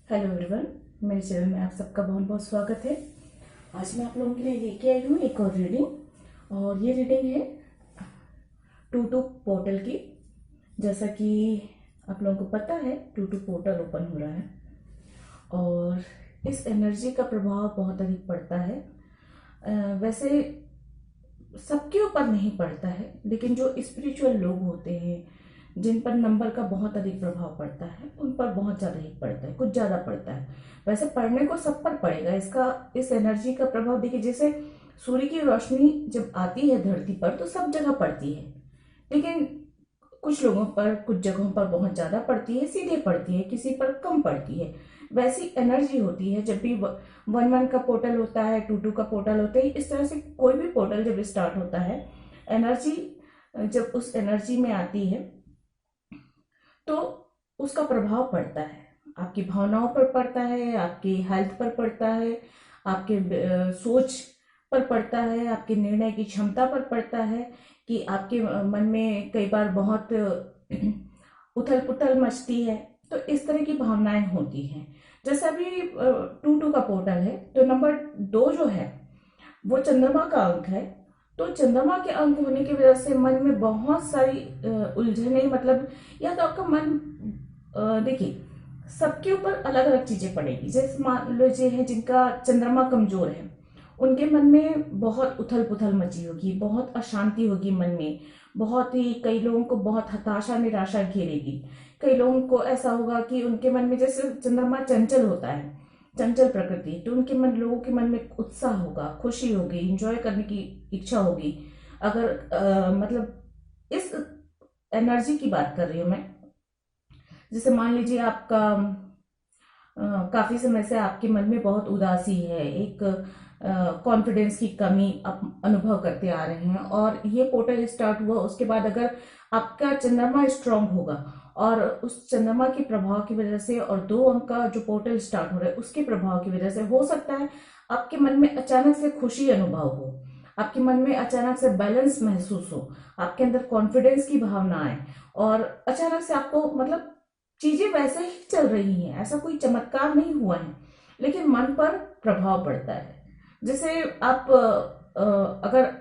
Hello everyone, मेरे channel में आप सबका बहुत बहुत स्वागत है। आज मैं आप लोगों के लिए लेके आई हूँ एक और रीडिंग, और ये रीडिंग है टू टू पोर्टल की। जैसा कि आप लोगों को पता है, टू टू पोर्टल ओपन हो रहा है और इस एनर्जी का प्रभाव बहुत अधिक पड़ता है। वैसे सबके ऊपर नहीं पड़ता है, लेकिन जो स्पिरिचुअल लोग होते हैं जिन पर नंबर का बहुत अधिक प्रभाव पड़ता है, उन पर बहुत ज्यादा ही पड़ता है, कुछ ज्यादा पड़ता है। वैसे पढ़ने को सब पर पड़ेगा। इस एनर्जी का प्रभाव देखिए, जैसे सूर्य की रोशनी जब आती है धरती पर तो सब जगह पड़ती है, लेकिन कुछ लोगों पर, कुछ जगहों पर बहुत ज्यादा पड़ती है, सीधे पड़ती है, किसी पर कम पड़ती है। वैसी एनर्जी होती है जब भी वन वन का पोर्टल होता है, टू टू का पोर्टल होता है। इस तरह से कोई भी पोर्टल जब स्टार्ट होता है, एनर्जी जब उस एनर्जी में आती है तो उसका प्रभाव पड़ता है। आपकी भावनाओं पर पड़ता है, आपकी हेल्थ पर पड़ता है, आपके सोच पर पड़ता है, आपके निर्णय की क्षमता पर पड़ता है कि आपके मन में कई बार बहुत उथल पुथल मचती है। तो इस तरह की भावनाएं होती हैं। जैसे अभी टू टू का पोर्टल है तो नंबर 2 जो है वो चंद्रमा का अंक है। तो चंद्रमा के अंक होने की वजह से मन में बहुत सारी उलझने, मतलब या तो आपका मन, देखिए सबके ऊपर अलग अलग चीजें पड़ेगी। जैसे मान लीजिए है जिनका चंद्रमा कमजोर है, उनके मन में बहुत उथल पुथल मची होगी, बहुत अशांति होगी मन में, बहुत ही, कई लोगों को बहुत हताशा निराशा घेरेगी। कई लोगों को ऐसा होगा कि उनके मन में, जैसे चंद्रमा चंचल होता है, चंचल प्रकृति, तो उनके मन, लोगों के मन में उत्साह होगा, खुशी होगी, इंजॉय करने की इच्छा होगी। अगर मतलब इस एनर्जी की बात कर रही हूं मैं। जैसे मान लीजिए आपका काफी समय से आपके मन में बहुत उदासी है, एक कॉन्फिडेंस की कमी आप अनुभव करते आ रहे हैं, और ये पोर्टल स्टार्ट हुआ उसके बाद अगर आपका चंद्रमा स्ट्रांग होगा और उस चंद्रमा के प्रभाव की वजह से, और 2 अंक का जो पोर्टल स्टार्ट हो रहा है उसके प्रभाव की वजह से हो सकता है आपके मन में अचानक से खुशी अनुभव हो, आपके मन में अचानक से बैलेंस महसूस हो, आपके अंदर कॉन्फिडेंस की भावना आए, और अचानक से आपको, मतलब चीजें वैसे ही चल रही हैं, ऐसा कोई चमत्कार नहीं हुआ है, लेकिन मन पर प्रभाव पड़ता है। जैसे आप अगर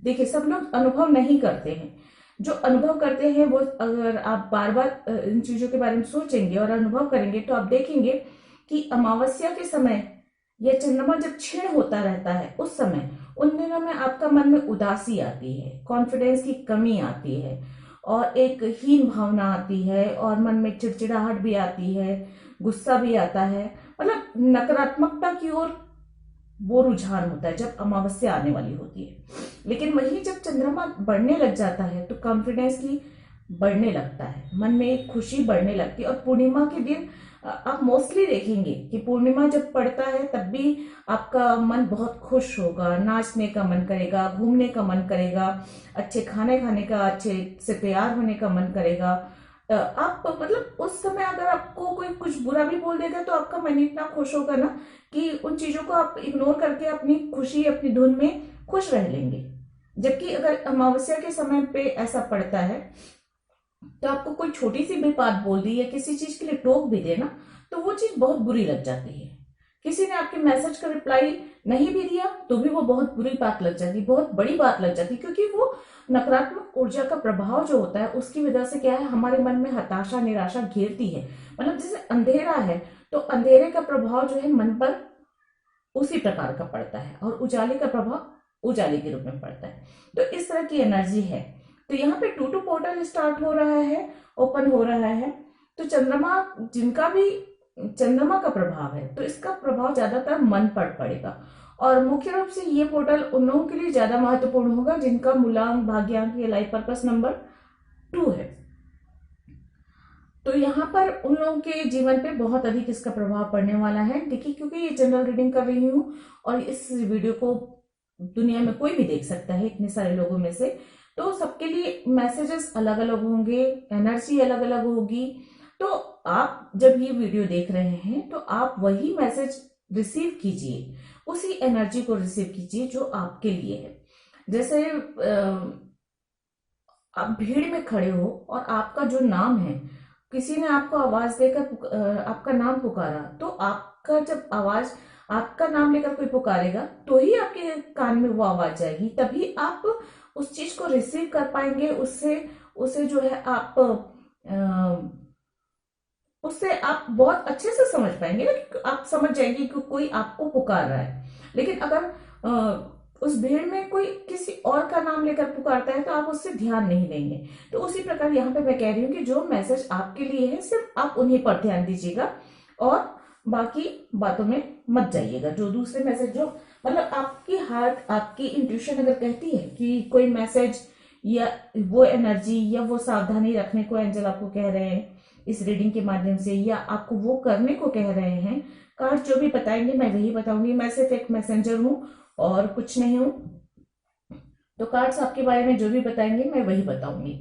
देखिए, सब लोग अनुभव नहीं करते हैं। जो अनुभव करते हैं वो, अगर आप बार बार इन चीजों के बारे में सोचेंगे और अनुभव करेंगे तो आप देखेंगे कि अमावस्या के समय या चंद्रमा जब क्षीण होता रहता है उस समय, उन दिनों में आपका मन में उदासी आती है, कॉन्फिडेंस की कमी आती है, और एक हीन भावना आती है, और मन में चिड़चिड़ाहट भी आती है, गुस्सा भी आता है, मतलब नकारात्मकता की ओर वो रुझान होता है जब अमावस्या आने वाली होती है। लेकिन वही जब चंद्रमा बढ़ने लग जाता है तो कॉन्फिडेंस की बढ़ने लगता है, मन में एक खुशी बढ़ने लगती है। और पूर्णिमा के दिन आप मोस्टली देखेंगे कि पूर्णिमा जब पड़ता है तब भी आपका मन बहुत खुश होगा, नाचने का मन करेगा, घूमने का मन करेगा, अच्छे खाने खाने का, अच्छे से तैयार होने का मन करेगा। आप, मतलब उस समय अगर आपको कोई कुछ बुरा भी बोल देगा तो आपका मन इतना खुश होगा ना कि उन चीजों को आप इग्नोर करके अपनी खुशी, अपनी धुन में खुश रह लेंगे। जबकि अगर अमावस्या के समय पे ऐसा पड़ता है तो आपको कोई छोटी सी भी बात बोल दी या किसी चीज के लिए टोक भी देना तो वो चीज बहुत बुरी लग जाती है। किसी ने आपके मैसेज का रिप्लाई नहीं भी दिया तो भी वो बहुत बुरी बात लग जाती, बहुत बड़ी बात लग जाती, क्योंकि वो नकारात्मक ऊर्जा का प्रभाव जो होता है उसकी वजह से क्या है, हमारे मन में हताशा निराशा घेरती है। मतलब जैसे अंधेरा है तो अंधेरे का प्रभाव जो है मन पर उसी प्रकार का पड़ता है, और उजाले का प्रभाव उजाले के रूप में पड़ता है। तो इस तरह की एनर्जी है। तो यहाँ पे टू टू पोर्टल स्टार्ट हो रहा है, ओपन हो रहा है। तो चंद्रमा, जिनका भी चंद्रमा का प्रभाव है तो इसका प्रभाव ज्यादातर मन पर पड़ेगा, और मुख्य रूप से ये पोर्टल उन लोगों के लिए ज्यादा महत्वपूर्ण होगा जिनका मूलांक, भाग्यांक या लाइफ पर्पस नंबर 2 है। तो यहाँ पर उन लोगों के जीवन पे बहुत अधिक इसका प्रभाव पड़ने वाला है। देखिए, क्योंकि ये जनरल रीडिंग कर रही हूँ और इस वीडियो को दुनिया में कोई भी देख सकता है, इतने सारे लोगों में से, तो सबके लिए मैसेजेस अलग अलग होंगे, एनर्जी अलग अलग होगी। तो आप जब ये वीडियो देख रहे हैं तो आप वही मैसेज रिसीव कीजिए, उसी एनर्जी को रिसीव कीजिए जो आपके लिए है। जैसे आप भीड़ में खड़े हो और आपका जो नाम है किसी ने आपको आवाज देकर आपका नाम पुकारा, तो आपका जब आवाज, आपका नाम लेकर कोई पुकारेगा तो ही आपके कान में वो आवाज जाएगी, तभी आप उस चीज को रिसीव कर पाएंगे। उससे उसे जो है आप उससे आप बहुत अच्छे से समझ पाएंगे ना, कि आप समझ जाएंगे कि कोई आपको पुकार रहा है। लेकिन अगर उस भीड़ में कोई किसी और का नाम लेकर पुकारता है तो आप उससे ध्यान नहीं देंगे। तो उसी प्रकार यहाँ पे मैं कह रही हूँ कि जो मैसेज आपके लिए है सिर्फ आप उन्हीं पर ध्यान दीजिएगा, और बाकी बातों में मत जाइएगा। जो दूसरे मैसेज, जो मतलब आपकी हार्ट, आपकी इंट्यूशन अगर कहती है कि कोई मैसेज या वो एनर्जी या वो सावधानी रखने को एंजल आपको कह रहे हैं इस रीडिंग के माध्यम से, या आपको वो करने को कह रहे हैं, कार्ड जो भी बताएंगे मैं वही बताऊंगी। मैं सिर्फ एक मैसेंजर हूं और कुछ नहीं हूं। तो कार्ड्स आपके बारे में जो भी बताएंगे मैं वही बताऊंगी,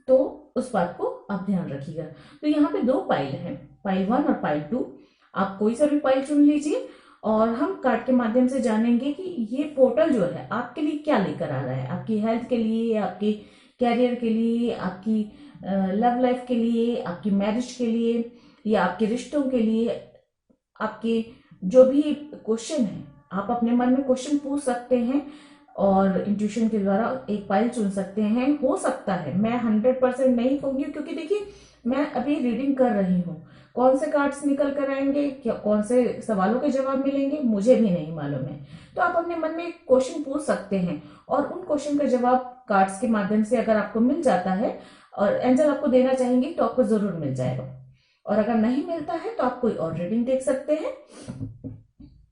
तो उस बात को आप ध्यान रखिएगा। तो यहाँ पे 2 पाइल हैं, पाइल 1 और पाइल 2। आप कोई सा भी पाइल चुन लीजिए और हम कार्ड के माध्यम से जानेंगे कि ये पोर्टल जो है आपके लिए क्या लेकर आ रहा है, आपकी हेल्थ के लिए, आपके कैरियर के लिए, आपकी लव लाइफ के लिए, आपकी मैरिज के लिए, या आपके रिश्तों के लिए। आपके जो भी क्वेश्चन है, आप अपने मन में क्वेश्चन पूछ सकते हैं और इंट्यूशन के द्वारा एक पाइल चुन सकते हैं। हो सकता है, मैं 100% नहीं कहूंगी, क्योंकि देखिए मैं अभी रीडिंग कर रही हूँ, कौन से कार्ड्स निकल कर आएंगे, क्या कौन से सवालों के जवाब मिलेंगे मुझे भी नहीं मालूम है। तो आप अपने मन में क्वेश्चन पूछ सकते हैं और उन क्वेश्चन का जवाब कार्ड्स के माध्यम से अगर आपको मिल जाता है और एंजल आपको देना चाहेंगे तो आपको जरूर मिल जाएगा। और अगर नहीं मिलता है तो आप कोई और रीडिंग देख सकते हैं,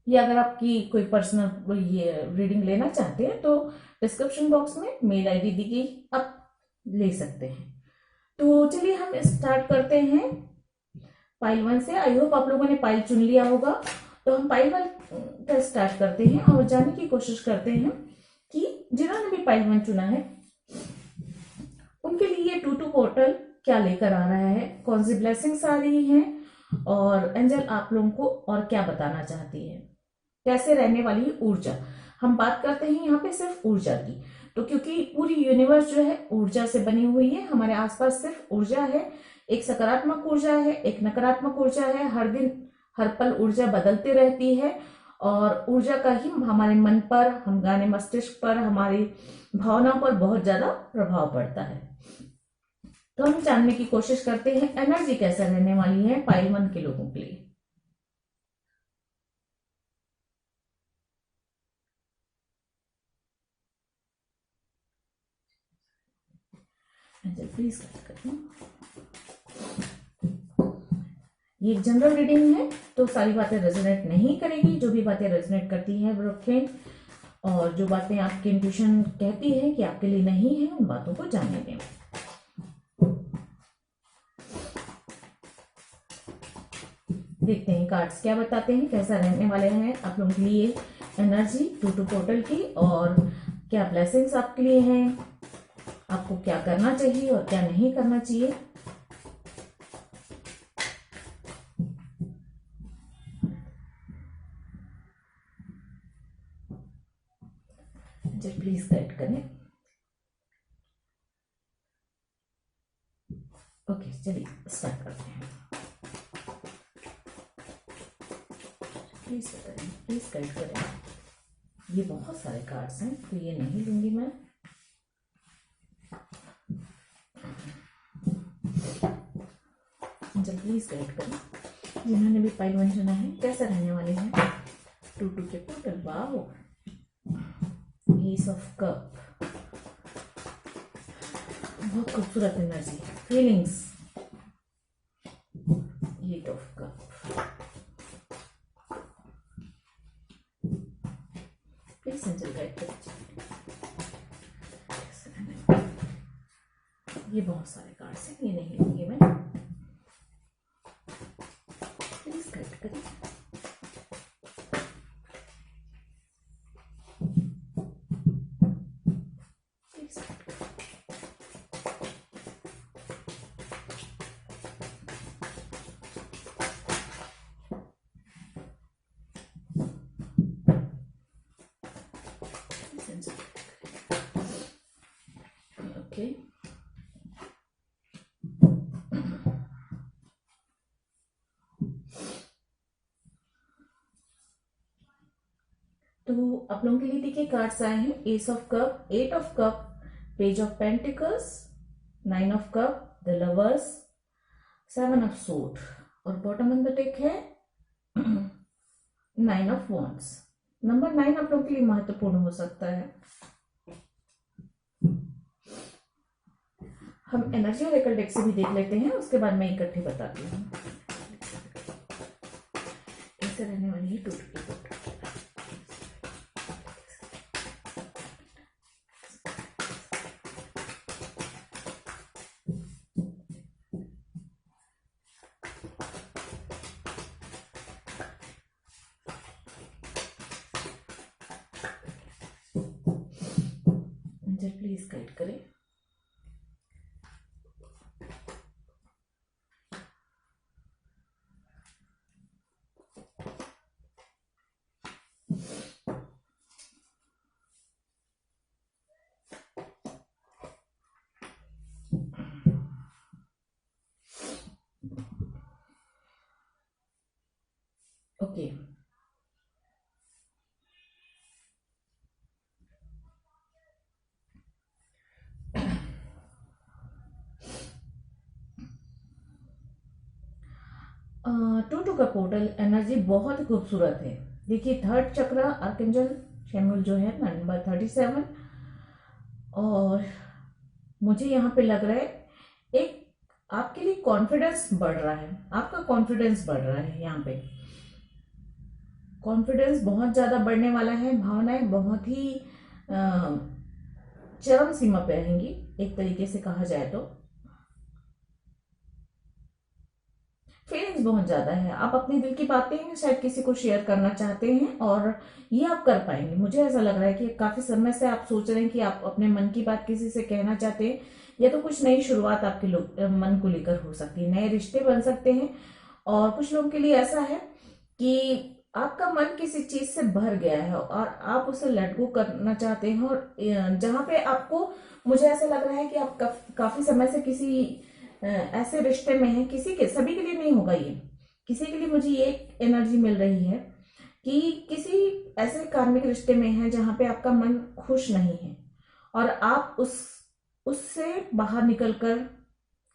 या अगर आपकी कोई पर्सनल ये रीडिंग लेना चाहते हैं तो डिस्क्रिप्शन बॉक्स में मेल आईडी दी गई, आप ले सकते हैं। तो चलिए हम स्टार्ट करते हैं पाइल 1 से। आई होप आप लोगों ने पाइल चुन लिया होगा। तो हम पाइल 1 का स्टार्ट करते हैं और जानने की कोशिश करते हैं कि जिन्होंने भी पाइल 1 चुना है उनके लिए ये 2-2 पोर्टल क्या लेकर आ रहा है, कौन सी ब्लेसिंग्स आ रही हैं, और एंजल आप लोगों को और क्या बताना चाहती है, कैसे रहने वाली है ऊर्जा। हम बात करते हैं यहाँ पे सिर्फ ऊर्जा की, तो क्योंकि पूरी यूनिवर्स जो है ऊर्जा से बनी हुई है, हमारे आसपास सिर्फ ऊर्जा है। एक सकारात्मक ऊर्जा है, एक नकारात्मक ऊर्जा है, हर दिन हर पल ऊर्जा बदलती रहती है, और ऊर्जा का ही हमारे मन पर, हमारे मस्तिष्क पर, हमारी भावनाओं पर बहुत ज्यादा प्रभाव पड़ता है। तो हम जानने की कोशिश करते हैं एनर्जी कैसा रहने वाली है पाइल 1 के लोगों के लिए। प्लीज करते हैं, ये एक जनरल रीडिंग है तो सारी बातें रेजोनेट नहीं करेगी। जो भी बातें रेजोनेट करती हैं वो रखें, और जो बातें आपकी इंट्यूशन कहती है कि आपके लिए नहीं है उन बातों को जानने दें। देखते हैं कार्ड्स क्या बताते हैं, कैसा रहने वाले हैं आप लोगों के लिए एनर्जी 2-2 पोर्टल की, और क्या ब्लेसिंग्स आपके लिए हैं, आपको क्या करना चाहिए और क्या नहीं करना चाहिए। प्लीज गाइड करें। ओके चलिए स्टार्ट करते हैं। प्लीज करें, प्लीज गाइड करें। ये बहुत सारे कार्ड्स हैं तो ये नहीं लूंगी मैं। जब प्लीज गाइड करें जिन्होंने भी पाइल 1 चुना है, कैसा रहने वाले हैं 2-2 के portal. Wow, ace of cup, बहुत खूबसूरत energy, feelings, eight of cup, please angel guide करें। ये बहुत सारे कार्ड्स हैं, ये नहीं लूंगी मैं। प्लीज गाइड करें। ओके आप लोगों के लिए देखिए कार्ड्स आए हैं, ace of cup, eight of cup, page of pentacles, nine of cup, the lovers, seven of suit और बॉटम ऑन द डेक है नाइन ऑफ वॉन्ड्स। नंबर 9 आप लोगों के लिए महत्वपूर्ण हो सकता है। हम एनर्जी ओरेकल डेक से भी देख लेते हैं, उसके बाद मैं इकट्ठे बताती हूँ। ऐसे रहने वाली है टूट की बोट। प्लीज गाइड करें। ओके, टू का पोर्टल एनर्जी बहुत ही खूबसूरत है। देखिए थर्ड चक्र आर्कएंजल शैमुएल जो है नंबर 37, और मुझे यहाँ पे लग रहा है एक आपके लिए कॉन्फिडेंस बढ़ रहा है, आपका कॉन्फिडेंस बढ़ रहा है। यहाँ पे कॉन्फिडेंस बहुत ज्यादा बढ़ने वाला है, भावनाएं बहुत ही चरम सीमा पे रहेंगी एक तरीके से कहा जाए तो। फीलिंग्स बहुत ज्यादा है, आप अपने दिल की बातें शायद किसी को शेयर करना चाहते हैं और ये आप कर पाएंगे। मुझे ऐसा लग रहा है कि काफी समय से आप सोच रहे हैं कि आप अपने मन की बात किसी से कहना चाहते हैं, या तो कुछ नई शुरुआत आपके मन को लेकर हो सकती है, नए रिश्ते बन सकते हैं। और कुछ लोगों के लिए ऐसा है कि आपका मन किसी चीज से भर गया है और आप उसे लेट गो करना चाहते हैं, और जहां पे आपको, मुझे ऐसा लग रहा है कि आप काफी समय से किसी ऐसे रिश्ते में है, किसी के, सभी के लिए नहीं होगा ये, किसी के लिए मुझे ये एनर्जी मिल रही है कि किसी ऐसे कार्मिक रिश्ते में है जहां पे आपका मन खुश नहीं है और आप उससे बाहर निकलकर,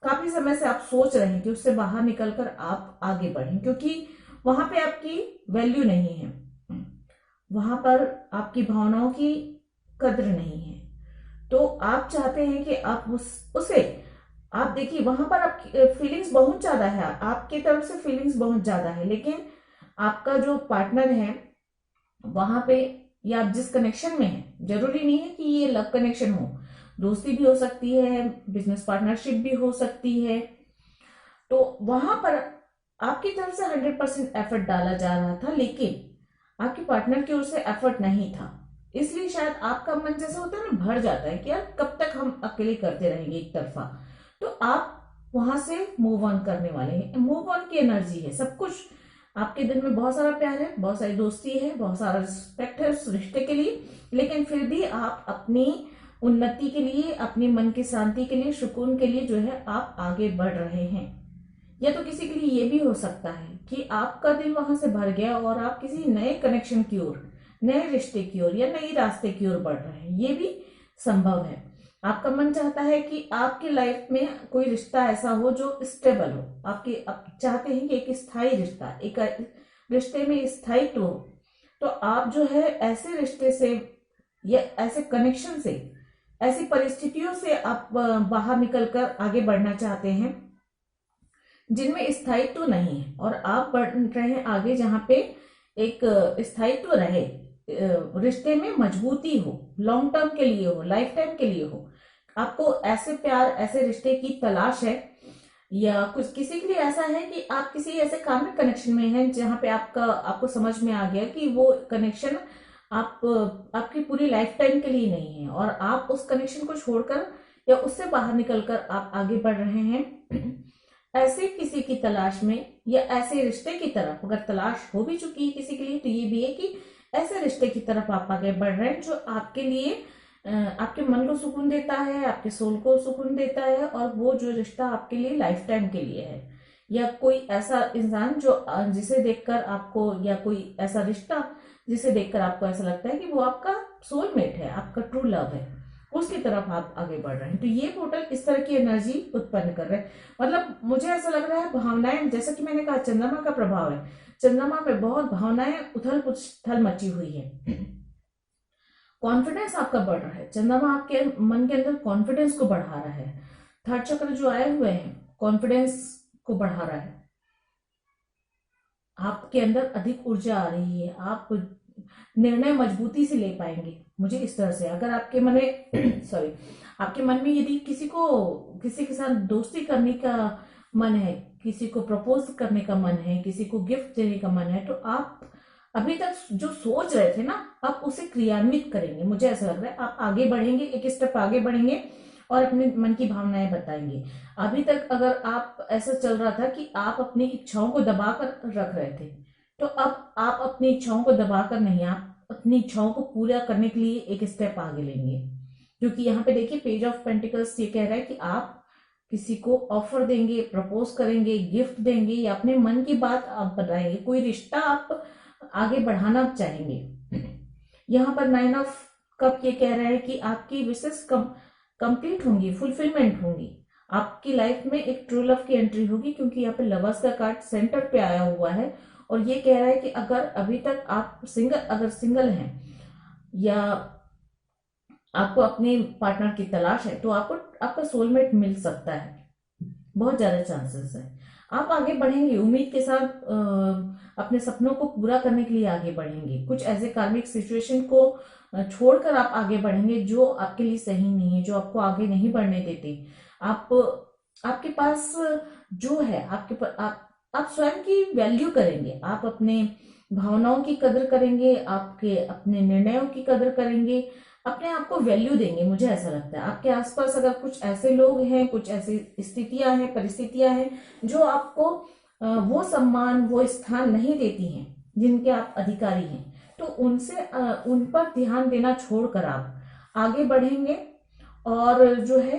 काफी समय से आप सोच रहे हैं कि उससे बाहर निकलकर आप आगे बढ़ें, क्योंकि वहां पे आपकी वैल्यू नहीं है, वहां पर आपकी भावनाओं की कद्र नहीं है। तो आप चाहते हैं कि आप उसे आप देखिए, वहां पर आप फीलिंग्स बहुत ज्यादा है, आपकी तरफ से फीलिंग्स बहुत ज्यादा है, लेकिन आपका जो पार्टनर है वहां पे, या आप जिस कनेक्शन में है, जरूरी नहीं है कि ये लव कनेक्शन हो, दोस्ती भी हो सकती है, बिजनेस पार्टनरशिप भी हो सकती है। तो वहां पर आपकी तरफ से 100% एफर्ट डाला जा रहा था, लेकिन आपके पार्टनर की ओर से एफर्ट नहीं था, इसलिए शायद आपका मन जैसा होता है ना, भर जाता है कि यार कब तक हम अकेले करते रहेंगे एक तरफा। तो आप वहां से मूव ऑन करने वाले हैं, मूव ऑन की एनर्जी है, सब कुछ आपके दिल में बहुत सारा प्यार है, बहुत सारी दोस्ती है, बहुत सारा रिस्पेक्ट है उस रिश्ते के लिए, लेकिन फिर भी आप अपनी उन्नति के लिए, अपने मन की शांति के लिए, सुकून के लिए जो है आप आगे बढ़ रहे हैं। या तो किसी के लिए ये भी हो सकता है कि आपका दिल वहां से भर गया और आप किसी नए कनेक्शन की ओर, नए रिश्ते की ओर या नई रास्ते की ओर बढ़ रहे हैं, ये भी संभव है। आपका मन चाहता है कि आपकी लाइफ में कोई रिश्ता ऐसा हो जो स्टेबल हो, आप चाहते हैं कि एक स्थायी रिश्ता, एक रिश्ते में स्थायित्व हो। तो आप जो है ऐसे रिश्ते से या ऐसे कनेक्शन से, ऐसी परिस्थितियों से आप बाहर निकलकर आगे बढ़ना चाहते हैं जिनमें स्थायित्व तो नहीं है, और आप बढ़ रहे हैं आगे जहां पे एक स्थायित्व रहे, रिश्ते में मजबूती हो, लॉन्ग टर्म के लिए हो, लाइफ टाइम के लिए हो। आपको ऐसे प्यार, ऐसे रिश्ते की तलाश है, या कुछ किसी के लिए ऐसा है कि आप किसी ऐसे कार्मिक कनेक्शन में हैं जहां पे आपको समझ में आ गया कि वो कनेक्शन आपकी पूरी लाइफ टाइम के लिए नहीं है, और आप उस कनेक्शन को छोड़कर या उससे बाहर निकलकर आप आगे बढ़ रहे हैं ऐसे किसी की तलाश में, या ऐसे रिश्ते की तरफ। अगर तलाश हो भी चुकी है किसी के लिए, तो ये भी है कि ऐसे रिश्ते की तरफ आप आगे बढ़ रहे हैं जो आपके लिए, आपके मन को सुकून देता है, आपके सोल को सुकून देता है, और वो जो रिश्ता आपके लिए लाइफ टाइम के लिए है। या कोई ऐसा इंसान जो जिसे देखकर आपको, या कोई ऐसा रिश्ता जिसे देखकर आपको ऐसा लगता है कि वो आपका सोलमेट है, आपका ट्रू लव है, उसकी तरफ आप आगे बढ़ रहे हैं। तो ये पोर्टल इस तरह की एनर्जी उत्पन्न कर रहे हैं। मतलब मुझे ऐसा लग रहा है भावनाएं, जैसा कि मैंने कहा चंद्रमा का प्रभाव है, चंद्रमा में बहुत भावनाएं उथल पुथल मची हुई है। कॉन्फिडेंस आपका बढ़ रहा है, चंद्रमा आपके मन के अंदर कॉन्फिडेंस को बढ़ा रहा है। थर्ड चक्र जो आए हुए हैं कॉन्फिडेंस को बढ़ा रहा है, आपके अंदर अधिक ऊर्जा आ रही है, आप निर्णय मजबूती से ले पाएंगे। मुझे इस तरह से, अगर आपके मन में सॉरी, आपके मन में यदि किसी के साथ दोस्ती करने का मन है, किसी को प्रपोज करने का मन है, किसी को गिफ्ट देने का मन है, तो आप अभी तक जो सोच रहे थे ना, आप उसे क्रियान्वित करेंगे। मुझे ऐसा लग रहा है आप आगे बढ़ेंगे, एक स्टेप आगे बढ़ेंगे और अपने मन की भावनाएं बताएंगे। अभी तक अगर आप ऐसा चल रहा था कि आप अपनी इच्छाओं को दबा कर रख रहे थे, तो अब आप अपनी इच्छाओं को दबाकर नहीं, आप अपनी इच्छाओं को पूरा करने के लिए एक स्टेप आगे लेंगे। क्योंकि यहाँ पे देखिए पेज ऑफ पेंटिकल्स ये कह रहा है कि आप किसी को ऑफर देंगे, प्रपोज करेंगे, गिफ्ट देंगे या अपने मन की बात आप बताएंगे, कोई रिश्ता आप आगे बढ़ाना चाहेंगे। यहाँ पर 9 ऑफ कप ये कह रहा है कि आपकी विशेष कंप्लीट होंगी, फुलफिलमेंट होंगी, आपकी लाइफ में एक ट्रू लव की एंट्री होगी। क्योंकि यहाँ पे लवर्स का कार्ड सेंटर पे आया हुआ है और ये कह रहा है कि अगर अभी तक आप सिंगल हैं या आपको अपने पार्टनर की तलाश है, तो आपको आपका सोलमेट मिल सकता है, बहुत ज्यादा चांसेस है। आप आगे बढ़ेंगे उम्मीद के साथ, अपने सपनों को पूरा करने के लिए आगे बढ़ेंगे। कुछ ऐसे कार्मिक सिचुएशन को छोड़कर आप आगे बढ़ेंगे जो आपके लिए सही नहीं है, जो आपको आगे नहीं बढ़ने देते। आपके पास जो है, आप स्वयं की वैल्यू करेंगे, आप अपने भावनाओं की कदर करेंगे, आपके अपने निर्णयों की कदर करेंगे, अपने आप को वैल्यू देंगे। मुझे ऐसा लगता है आपके आसपास अगर कुछ ऐसे लोग हैं, कुछ ऐसी स्थितियां हैं, परिस्थितियां हैं जो आपको वो सम्मान, वो स्थान नहीं देती हैं जिनके आप अधिकारी हैं, तो उन पर ध्यान देना छोड़कर आप आगे बढ़ेंगे और जो है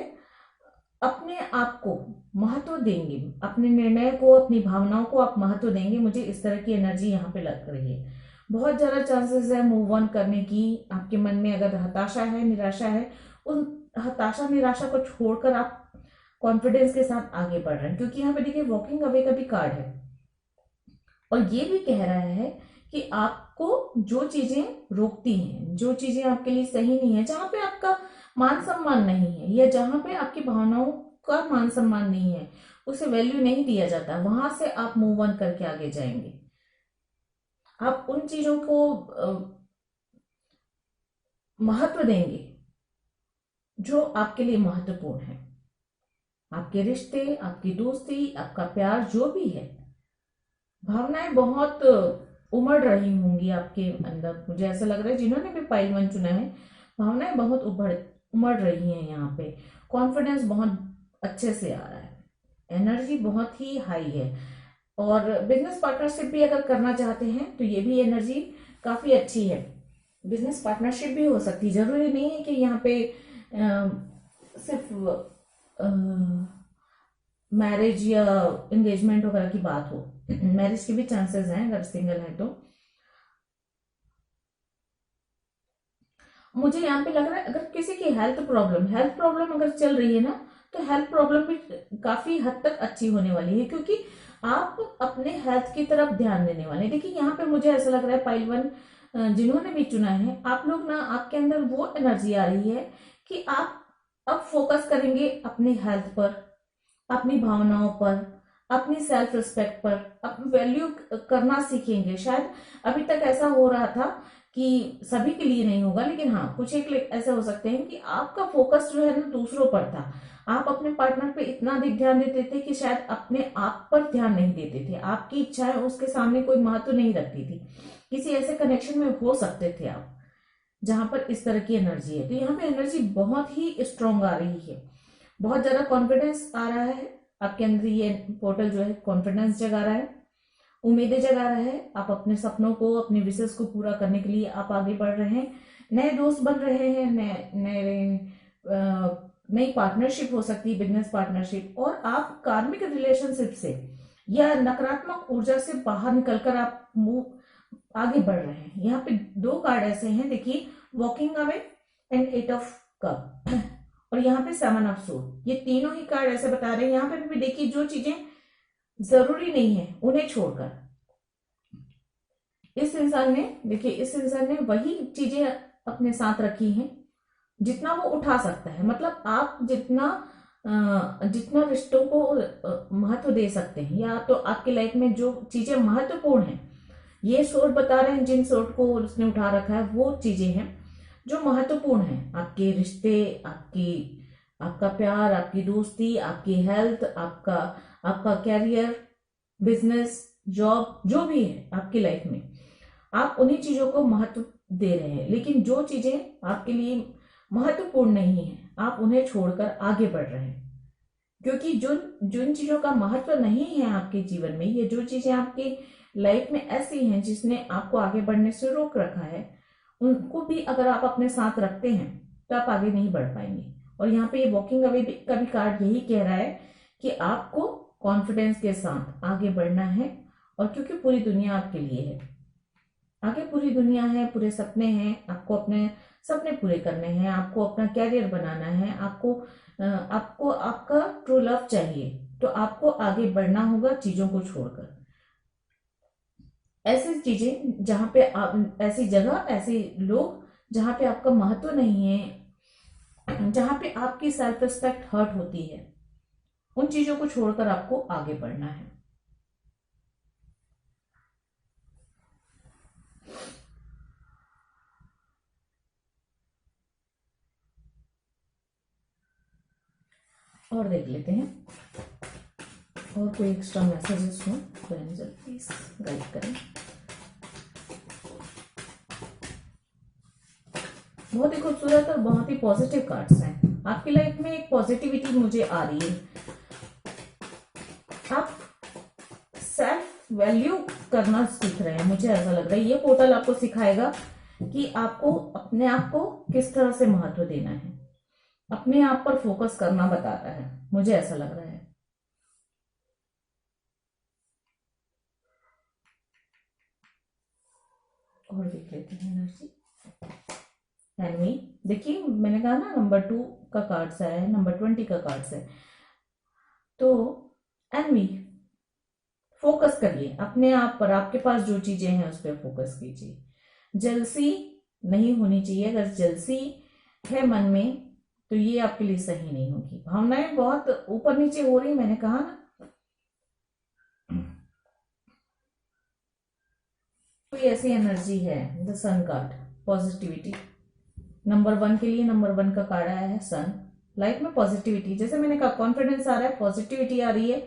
अपने आप को महत्व देंगे, अपने निर्णय को, अपनी भावनाओं को आप महत्व देंगे। मुझे इस तरह की एनर्जी यहाँ पे लग रही है। बहुत ज्यादा चांसेस है मूव ऑन करने की। आपके मन में अगर हताशा है, निराशा है, उन हताशा निराशा को छोड़कर आप कॉन्फिडेंस के साथ आगे बढ़ रहे हैं। क्योंकि यहाँ पे देखिए वॉकिंग अवे का भी कार्ड है और ये भी कह रहा है कि आपको जो चीजें रोकती हैं, जो चीजें आपके लिए सही नहीं है, जहां पे आपका मान सम्मान नहीं है या जहां पे आपकी भावनाओं का मान सम्मान नहीं है, उसे वैल्यू नहीं दिया जाता, वहां से आप मूव ऑन करके आगे जाएंगे। आप उन चीजों को महत्व देंगे जो आपके लिए महत्वपूर्ण है। आपके रिश्ते, आपकी दोस्ती, आपका प्यार जो भी है, भावनाएं बहुत उमड़ रही होंगी आपके अंदर। मुझे ऐसा लग रहा है जिन्होंने भी पाइल 1 चुना है, भावनाएं बहुत उमड़ रही हैं यहाँ पे। कॉन्फिडेंस बहुत अच्छे से आ रहा है, एनर्जी बहुत ही हाई है। और बिजनेस पार्टनरशिप भी अगर करना चाहते हैं तो ये भी एनर्जी काफी अच्छी है। बिजनेस पार्टनरशिप भी हो सकती है, जरूरी नहीं है कि यहाँ पे सिर्फ मैरिज या एंगेजमेंट वगैरह की बात हो। मैरिज के भी चांसेस हैं अगर सिंगल है तो। मुझे यहाँ पे लग रहा है अगर किसी की हेल्थ प्रॉब्लम अगर चल रही है ना, तो हेल्थ प्रॉब्लम भी काफी हद तक अच्छी होने वाली है, क्योंकि आप अपने हेल्थ की तरफ ध्यान देने वाले हैं। देखिए यहाँ पे मुझे ऐसा लग रहा है पाइल 1 जिन्होंने भी चुना है, आप लोग ना, आपके अंदर वो एनर्जी आ रही है कि आप अब फोकस करेंगे अपने हेल्थ पर, अपनी भावनाओं पर, अपनी सेल्फ रिस्पेक्ट पर, अपनी वैल्यू करना सीखेंगे। शायद अभी तक ऐसा हो रहा था कि सभी के लिए नहीं होगा, लेकिन हाँ कुछ एक ऐसे हो सकते हैं कि आपका फोकस जो है ना दूसरों पर था। आप अपने पार्टनर पे इतना अधिक ध्यान देते थे कि शायद अपने आप पर ध्यान नहीं देते थे, आपकी इच्छाएं उसके सामने कोई महत्व नहीं रखती थी। किसी ऐसे कनेक्शन में हो सकते थे आप जहां पर इस तरह की एनर्जी है। तो यहाँ पे एनर्जी बहुत ही स्ट्रांग आ रही है, बहुत ज्यादा कॉन्फिडेंस आ रहा है आपके अंदर। ये पोर्टल जो है कॉन्फिडेंस जगा रहा है, उम्मीदें जगा रहा है। आप अपने सपनों को, अपने विशेष को पूरा करने के लिए आप आगे बढ़ रहे हैं। नए दोस्त बन रहे हैं, नई पार्टनरशिप हो सकती है, बिजनेस पार्टनरशिप, और आप कार्मिक रिलेशनशिप से या नकारात्मक ऊर्जा से बाहर निकलकर आप आगे बढ़ रहे हैं। यहाँ पे दो कार्ड ऐसे हैं, देखिए, walking away and 8 of cup और यहाँ पे 7 ऑफ सोर्ड। ये तीनों ही कार्ड ऐसे बता रहे हैं। यहाँ पे भी देखिए, जो चीजें जरूरी नहीं है उन्हें छोड़कर इस इंसान ने, देखिए, इस इंसान ने वही चीजें अपने साथ रखी हैं जितना वो उठा सकता है। मतलब आप जितना रिश्तों को महत्व दे सकते हैं, या तो आपकी लाइफ में जो चीजें महत्वपूर्ण हैं, ये सोर्ड बता रहे हैं, जिन सोर्ड को उसने उठा रखा है वो चीजें हैं जो महत्वपूर्ण हैं। आपके रिश्ते, आपका प्यार, आपकी दोस्ती, आपकी हेल्थ, आपका कैरियर, बिजनेस, जॉब, जो भी है आपकी लाइफ में, आप उन्हीं चीजों को महत्व दे रहे हैं। लेकिन जो चीजें आपके लिए महत्वपूर्ण नहीं है, आप उन्हें छोड़कर आगे बढ़ रहे हैं। क्योंकि जिन चीजों का महत्व नहीं है आपके जीवन में, ये जो चीजें आपकी लाइफ में ऐसी हैं जिसने आपको आगे बढ़ने से रोक रखा है, उनको भी अगर आप अपने साथ रखते हैं तो आप आगे नहीं बढ़ पाएंगे। और यहाँ पे ये वॉकिंग अवे का भी कार्ड यही कह रहा है कि आपको कॉन्फिडेंस के साथ आगे बढ़ना है। और क्योंकि पूरी दुनिया आपके लिए है, आगे पूरी दुनिया है, पूरे सपने हैं, आपको अपने सपने पूरे करने हैं, आपको अपना कैरियर बनाना है, आपको आपका ट्रू लव चाहिए, तो आपको आगे बढ़ना होगा चीजों को छोड़कर। ऐसी चीजें जहां पे आप, ऐसी जगह, ऐसे लोग जहां पे आपका महत्व नहीं है, जहां पे आपकी सेल्फ रिस्पेक्ट हर्ट होती है, उन चीजों को छोड़कर आपको आगे बढ़ना है। और देख लेते हैं और कोई एक्स्ट्रा मैसेजेस हो तो एंजल प्लीज गाइड करें। बहुत ही खूबसूरत और बहुत ही पॉजिटिव कार्ड्स हैं। आपकी लाइफ में एक पॉजिटिविटी मुझे आ रही है। आप सेल्फ वैल्यू करना सीख रहे हैं, मुझे ऐसा लग रहा है। ये पोर्टल आपको सिखाएगा कि आपको अपने आप को किस तरह से महत्व देना है, अपने आप पर फोकस करना बता रहा है, मुझे ऐसा लग रहा है। और देख लेते हैं एनर्जी। एनवी, देखिए, मैंने कहा ना नंबर 2 का कार्ड्स है, नंबर 20 का कार्ड्स है। तो एनवी, फोकस करिए अपने आप पर, आपके पास जो चीजें हैं उस पर फोकस कीजिए। जलसी नहीं होनी चाहिए। अगर जलसी है मन में तो ये आपके लिए सही नहीं होगी। भावनाएं बहुत ऊपर नीचे हो रही, मैंने कहा ना। कोई ऐसी एनर्जी है, the sun card, positivity. Number 1 के लिए नंबर 1 का कार्ड आया है सन। लाइफ में पॉजिटिविटी, जैसे मैंने कहा, कॉन्फिडेंस आ रहा है, पॉजिटिविटी आ रही है,